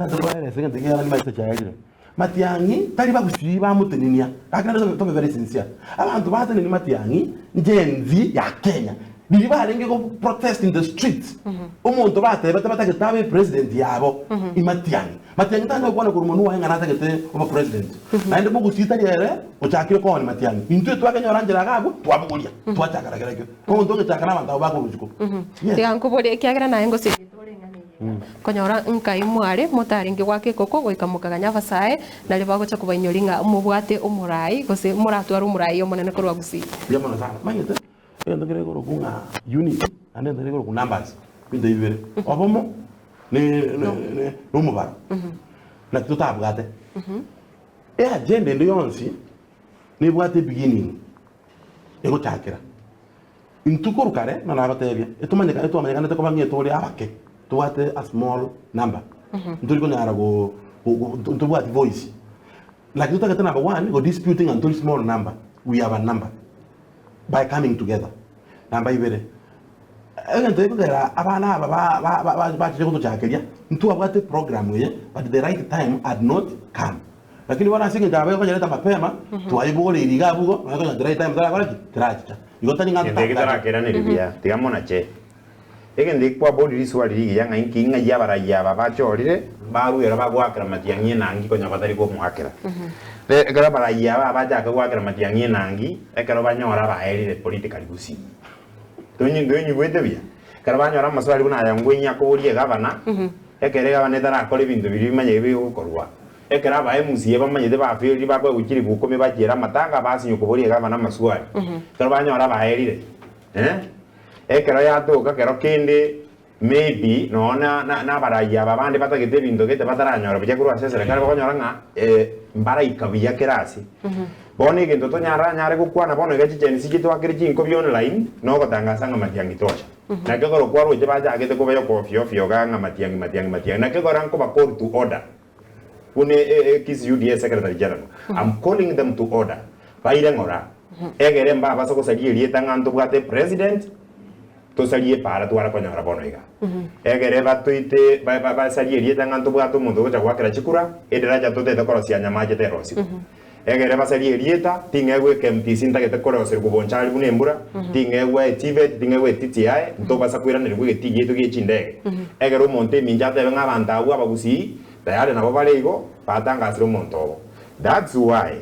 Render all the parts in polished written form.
ndakwere senga ndegera ni maisha chaje Matiangi tari bagusiba muteninia akana to be very sincere abantu batene ni Matiangi ngenzi ya Kenya biri barenge go protest in the streets umuntu batebe bataketabe president yabo Matiangi tanga kubona ko umuntu wahanga natakete uba president naende bugu sitariere ochakire ko ni Matiangi into twakenya orangira gago twabugulia twachakaragira ko ndo ngechakana abantu bako rujuko tigankuburi kiagira naye ngo si konyora nkai mware mutaringi gwake koko goikamukaga nyabasae na libagocha kubanyoringa mubwate umurai gose muratwara umurai omonene korwa gusi yamana sana manyete endo ngere ko kunga unit ande ndere ko numbers bindo ibere obomo ne mubara na tutabwate agenda ndo yonsi ne bwate beginning ego chakira intukuru kare na nabatebya etumanyeka nete ko bamye tori abake tuwate a small number ntuli konyara go tuwate voice like tutakata number 1 go disputing until small number we have a number by coming together number ibere egente kugera abana ba chiko chakeria ntu abwate program ye but the right time had not come lakini wana singe ndabe ko jeleta mapema tuayibole iriga bugo na the right time dara kwa tracha igotani ngata ndekitara kerane ribia tigamona che egende kwa body riswali yanga inkinga yabara yaba bachorire baruera bagwakira Matiangi nangi konya batari ko mwakira ekara bara yaba bajaka gwakira Matiangi nangi ekara banyora baherire political gusi tonyi bwete bia kara banyora maswali buna yangwenya ko uri gavana ekere gavana tara akore bintu biri manye bikorwa ekara ba emusie bamanye ba firi bakwe gukiri bukome bagera matanga basinyo ko uri gavana maswali kara banyora baherire ekero yatuka kero kindi maybe nona na baraya babande batagete bintu gete bataranyora bya kuri asesera kare bakonyora nga mbara ikabiya kerasi bone gento to nyare gukwana bono gachi cheni sikito akiri jinko bi online no gotangaza nga Matiangi tosha na kegoro kwaro je baja agete ko bayo kofio ga nga Matiangi na kegoro anko ba call to order une kis UDS secretary general I'm calling them to order baire ngora egere mba basoko sagie lieta nganto bwate president tosalie para twara konyora bono iga egere batuite ba salie lieta nganto bwato mundo gocha gwakira chikura ederaja totete korosia nyamaje terosi egere ba salie lieta tingegwe kemtisi ntagete korosera kubonchari bunembura tingegwe tivet tingegwe TTI nto basa kwira nirwe getije to gechindege egere umonte minjate benga bantabu abagusi tayari nabo balego batangasira umonto that's why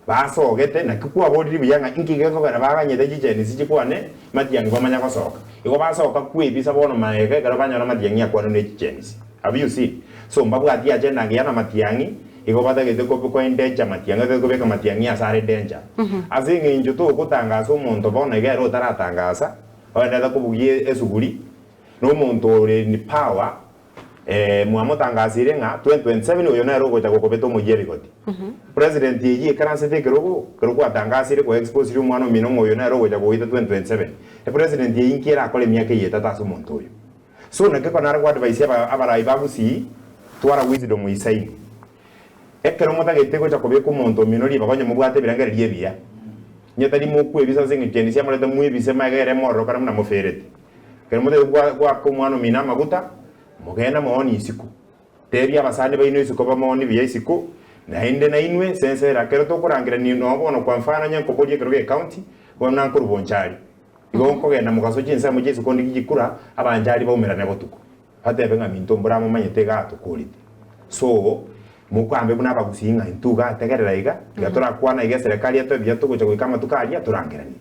baso gete na kukua bodi biyanga inkige ko kana baganyete jijeni sichikwane Matiangi bamanya kosoka iko basoka kwibisa bono maege gara banyora Matiangi akwano ne jijeni have you seen so mbabu ati agenda ngiyana Matiangi iko batagete ko endeja Matiangi ko beka Matiangi asare danger azinge injuto kutangaza umuntu bono igero taratangaza wenda kubugiye esuguri no muntu ni power muamutangazire nga 2027 uyo na rogo chako kobeto mujeri goti president yeji karanse te kerogo atangazire ko expose ru mwana mino uyo na rogo chako ita 2027 president yeji nkira akole myaka yeta taso muntu uyo so na keko na advice abara ibagusi twara wisdom isai ekero mutagete ko chako beko muntu mino ri bakonye mubwate birangari liebia nyeta ni mukwe bisa zingi jeni sia muleta muibise magere moro kana mna muferete kero mutagete kwa ko mwana mina maguta mugenda muoni isiku tebya abasande bayino isiku bamoni bya isiku na inde na inwe sensera kero to kurangira ni no bono kwa mfana nyanko bodye kero county bona nkuru bonchari igonko genda mukaso jinsa mu Yesu kondi gikura abanjari baumerane botuko hatebe nga minto mburamo manyete gato kulite so mukwambe buna bagusinga intuga tegerera iga gatora kwana iga serikali yato bya tuko cyo kama tukalia turangirani